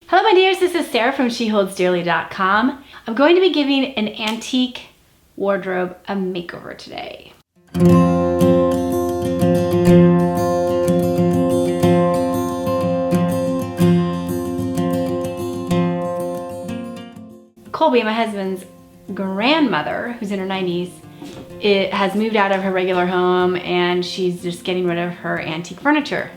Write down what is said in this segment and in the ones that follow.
Hello my dears, this is Sarah from SheHoldsDearly.com. I'm going to be giving an antique wardrobe a makeover today. Colby, my husband's grandmother, who's in her 90s, has moved out of her regular home and she's just getting rid of her antique furniture.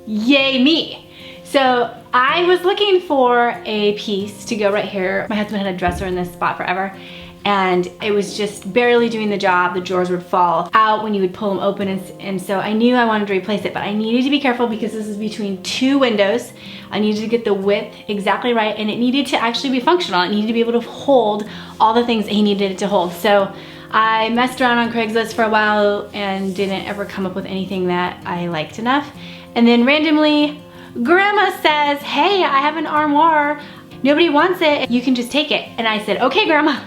Yay me! So I was looking for a piece to go right here. My husband had a dresser in this spot forever and it was just barely doing the job. The drawers would fall out when you would pull them open, and so I knew I wanted to replace it, but I needed to be careful because this is between two windows. I needed to get the width exactly right and it needed to actually be functional. It needed to be able to hold all the things that he needed it to hold. So I messed around on Craigslist for a while and didn't ever come up with anything that I liked enough. And then randomly, Grandma says, hey, I have an armoire. Nobody wants it. You can just take it. And I said, okay, Grandma.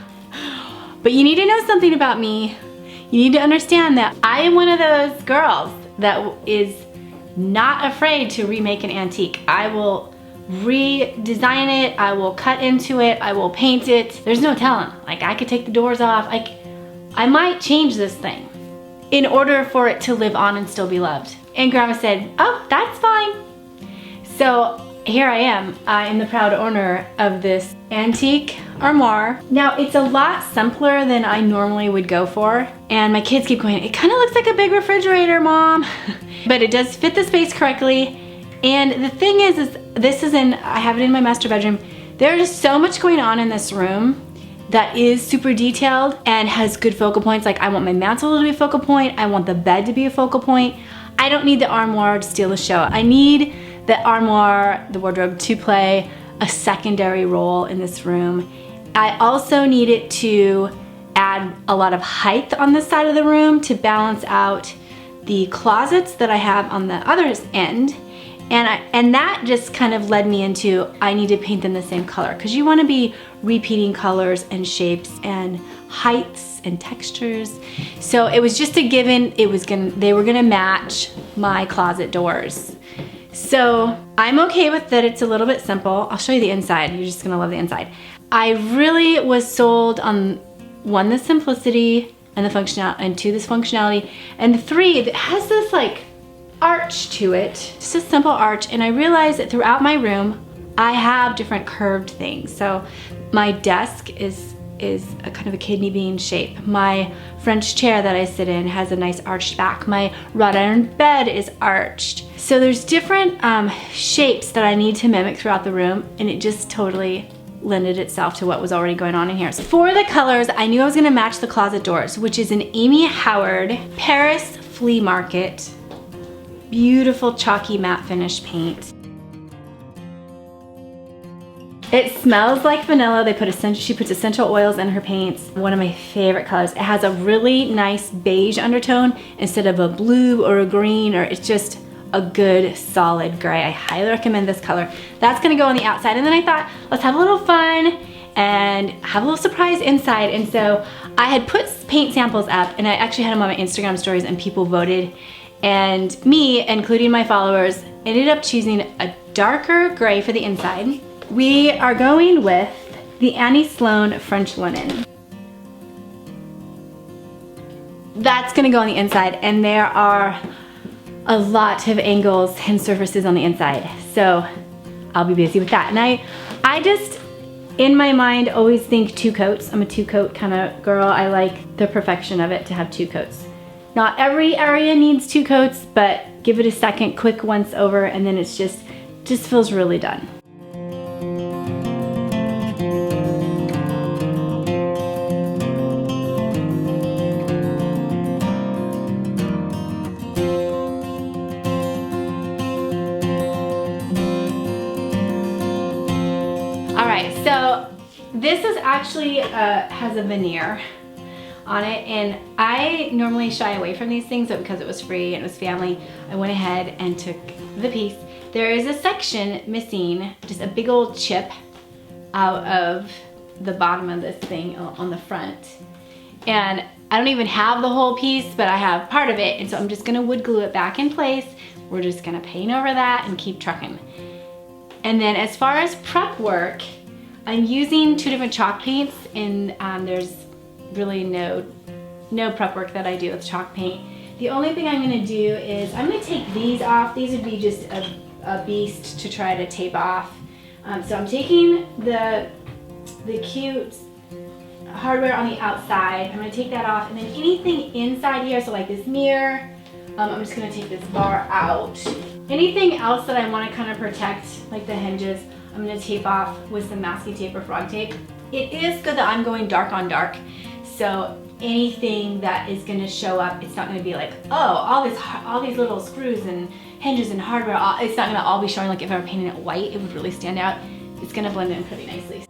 But you need to know something about me. You need to understand that I am one of those girls that is not afraid to remake an antique. I will redesign it. I will cut into it. I will paint it. There's no telling. Like, I could take the doors off. I might change this thing in order for it to live on and still be loved. And Grandma said, oh, that's fine. So here I am. I am the proud owner of this antique armoire. Now it's a lot simpler than I normally would go for. And my kids keep going, it kind of looks like a big refrigerator, Mom. But it does fit the space correctly. And the thing is I have it in my master bedroom. There's so much going on in this room that is super detailed and has good focal points. Like, I want my mantle to be a focal point. I want the bed to be a focal point. I don't need the armoire to steal the show. I need the armoire, the wardrobe, to play a secondary role in this room. I also need it to add a lot of height on this side of the room to balance out the closets that I have on the other end. And that just kind of led me into, I need to paint them the same color, because you want to be repeating colors and shapes and heights and textures. So it was just a given. They were gonna match my closet doors. So I'm okay with that. It's a little bit simple. I'll show you the inside. You're just gonna love the inside. I really was sold on, one, the simplicity and the functionality, and two, this functionality, and three, it has this like arch to it, just a simple arch. And I realized that throughout my room, I have different curved things. So my desk is a kind of a kidney bean shape. My French chair that I sit in has a nice arched back. My wrought iron bed is arched. So there's different shapes that I need to mimic throughout the room, and it just totally lended itself to what was already going on in here. So for the colors, I knew I was gonna match the closet doors, which is an Amy Howard Paris Flea Market. Beautiful chalky matte finish paint. It smells like vanilla. She puts essential oils in her paints. One of my favorite colors. It has a really nice beige undertone instead of a blue or a green, or it's just a good solid gray. I highly recommend this color. That's gonna go on the outside. And then I thought, let's have a little fun and have a little surprise inside. And so I had put paint samples up, and I actually had them on my Instagram stories, and people voted. And me, including my followers, ended up choosing a darker gray for the inside. We are going with the Annie Sloan French linen. That's gonna go on the inside, and there are a lot of angles and surfaces on the inside. So I'll be busy with that. And I just, in my mind, always think two coats. I'm a two coat kind of girl. I like the perfection of it to have two coats. Not every area needs two coats, but give it a second, quick once over, and then it's just feels really done. All right, so this is actually has a veneer on it, and I normally shy away from these things, but because it was free and it was family, I went ahead and took the piece. There is a section missing, just a big old chip out of the bottom of this thing on the front. And I don't even have the whole piece, but I have part of it, and so I'm just gonna wood glue it back in place. We're just gonna paint over that and keep trucking. And then as far as prep work, I'm using 2 different chalk paints, and there's really no prep work that I do with chalk paint. The only thing I'm gonna do is I'm gonna take these off. These would be just a beast to try to tape off. So I'm taking the cute hardware on the outside. I'm gonna take that off, and then anything inside here, so like this mirror, I'm just gonna take this bar out. Anything else that I wanna kind of protect, like the hinges, I'm gonna tape off with some masking tape or frog tape. It is good that I'm going dark on dark, so anything that is gonna show up, it's not gonna be like, oh, all these little screws and hinges and hardware, it's not gonna all be showing. Like if I were painting it white, it would really stand out. It's gonna blend in pretty nicely.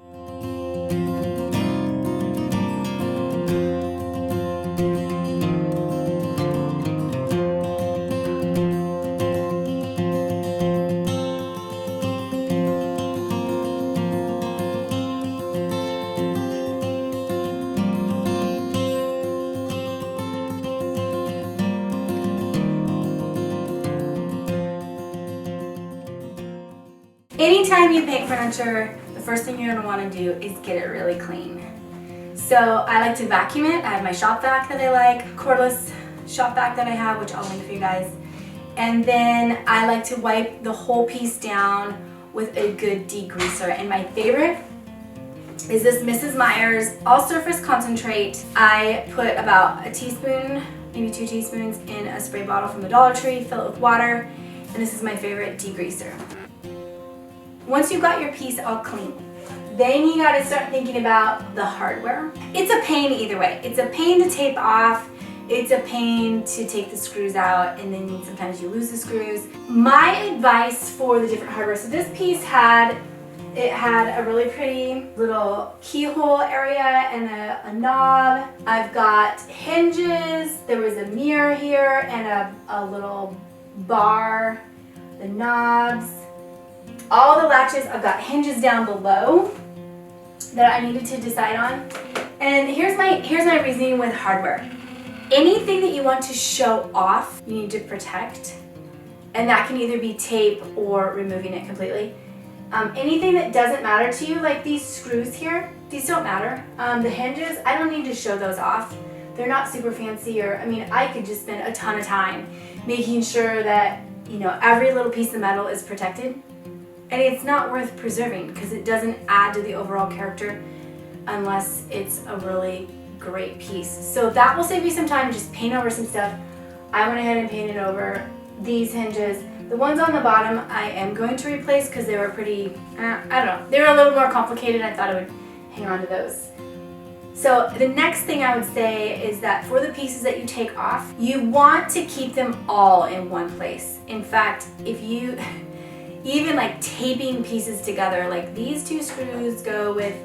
Anytime you paint furniture, the first thing you're going to want to do is get it really clean. So I like to vacuum it. I have my shop vac that I like, cordless shop vac that I have, which I'll link for you guys. And then I like to wipe the whole piece down with a good degreaser. And my favorite is this Mrs. Meyer's All Surface Concentrate. I put about a teaspoon, maybe 2 teaspoons in a spray bottle from the Dollar Tree, fill it with water, and this is my favorite degreaser. Once you've got your piece all clean, then you gotta start thinking about the hardware. It's a pain either way. It's a pain to tape off, it's a pain to take the screws out, and then sometimes you lose the screws. My advice for the different hardware, so this piece had a really pretty little keyhole area and a knob. I've got hinges, there was a mirror here and a little bar, the knobs. All the latches, I've got hinges down below that I needed to decide on. And here's my reasoning with hardware. Anything that you want to show off, you need to protect. And that can either be tape or removing it completely. Anything that doesn't matter to you, like these screws here, these don't matter. The hinges, I don't need to show those off. They're not super fancy, or, I mean, I could just spend a ton of time making sure that, you know, every little piece of metal is protected. And it's not worth preserving because it doesn't add to the overall character unless it's a really great piece. So that will save you some time. Just paint over some stuff. I went ahead and painted over these hinges. The ones on the bottom I am going to replace because they were pretty, I don't know, they were a little more complicated. I thought I would hang on to those. So the next thing I would say is that for the pieces that you take off, you want to keep them all in one place. In fact, if you even like taping pieces together, like these 2 screws go with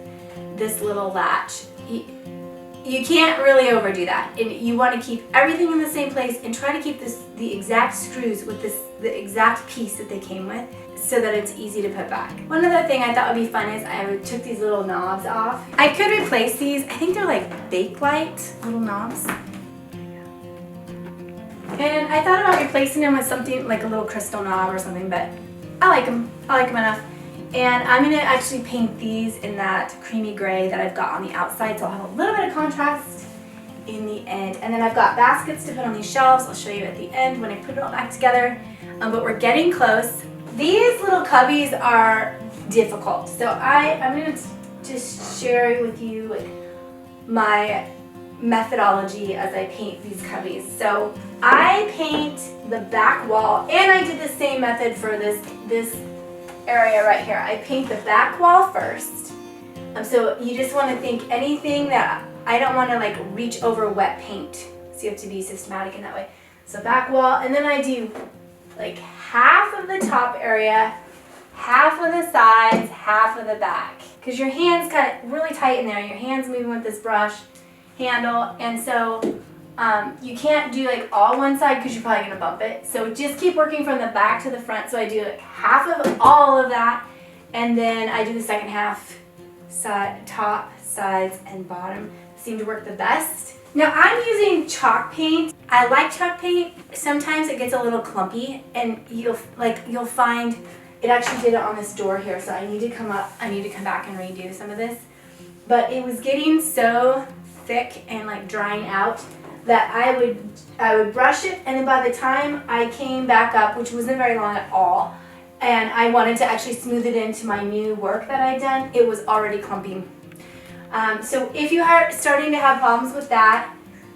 this little latch. You can't really overdo that. And you want to keep everything in the same place and try to keep the exact screws with the exact piece that they came with so that it's easy to put back. One other thing I thought would be fun is I took these little knobs off. I could replace these. I think they're like Bakelite little knobs. And I thought about replacing them with something like a little crystal knob or something, but I like them. I like them enough. And I'm going to actually paint these in that creamy gray that I've got on the outside, so I'll have a little bit of contrast in the end. And then I've got baskets to put on these shelves. I'll show you at the end when I put it all back together. But we're getting close. These little cubbies are difficult. So I'm going to just share with you like my methodology as I paint these cubbies. So I paint the back wall, and I did the same method for this area right here. I paint the back wall first. So you just want to think anything that I don't want to like reach over wet paint. So you have to be systematic in that way. So back wall, and then I do like half of the top area, half of the sides, half of the back. Because your hands kind of really tight in there. Your hands moving with this brush handle, and so you can't do like all one side because you're probably going to bump it. So just keep working from the back to the front. So I do like half of all of that, and then I do the second half, side, top, sides, and bottom. Seem to work the best. Now I'm using chalk paint. I like chalk paint. Sometimes it gets a little clumpy, and you'll find It actually did it on this door here, so I need to come back and redo some of this. But it was getting so thick and like drying out that I would brush it, and then by the time I came back up, which wasn't very long at all, and I wanted to actually smooth it into my new work that I'd done, it was already clumping. So if you are starting to have problems with that,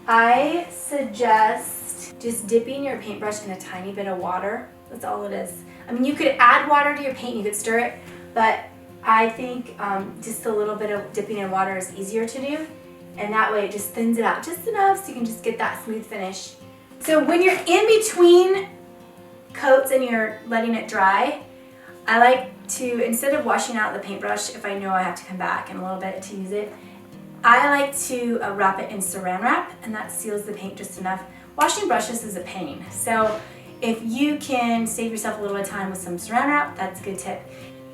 I suggest just dipping your paintbrush in a tiny bit of water. That's all it is. I mean, you could add water to your paint, you could stir it, but I think just a little bit of dipping in water is easier to do, and that way it just thins it out just enough so you can just get that smooth finish. So when you're in between coats and you're letting it dry, I like to, instead of washing out the paintbrush, if I know I have to come back in a little bit to use it, I like to wrap it in saran wrap, and that seals the paint just enough. Washing brushes is a pain, so if you can save yourself a little bit of time with some saran wrap, that's a good tip.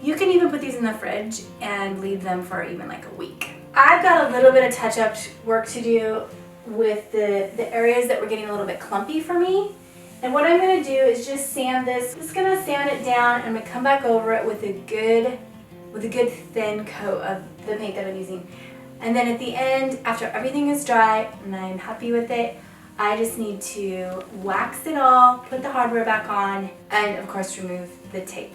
You can even put these in the fridge and leave them for even like a week. I've got a little bit of touch-up work to do with the areas that were getting a little bit clumpy for me. And what I'm going to do is just sand this. I'm just going to sand it down, and I'm going to come back over it with a good thin coat of the paint that I'm using. And then at the end, after everything is dry and I'm happy with it, I just need to wax it all, put the hardware back on, and of course remove the tape.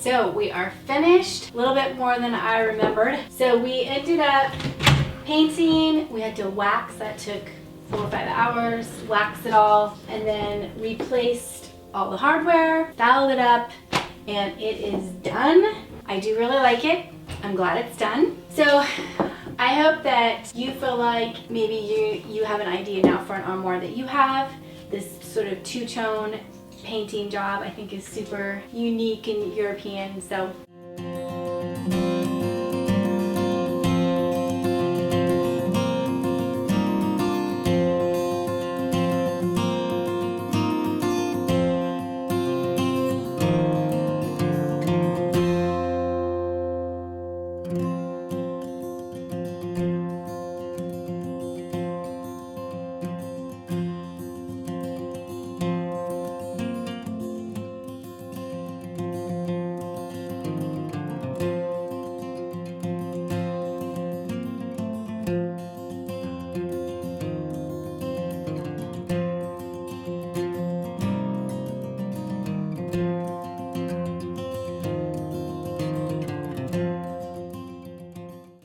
So we are finished, a little bit more than I remembered. So we ended up painting, we had to wax, that took 4 or 5 hours, wax it all, and then replaced all the hardware, styled it up, and it is done. I do really like it. I'm glad it's done. So I hope that you feel like maybe you have an idea now for an armoire that you have. This sort of two-tone painting job I think is super unique and European. So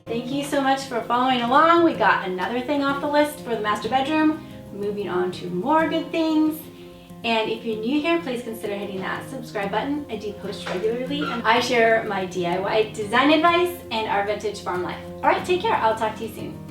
thank you so much for following along. We got another thing off the list for the master bedroom. Moving on to more good things. And if you're new here, please consider hitting that subscribe button. I do post regularly, and I share my DIY design advice and our vintage farm life. All right, take care. I'll talk to you soon.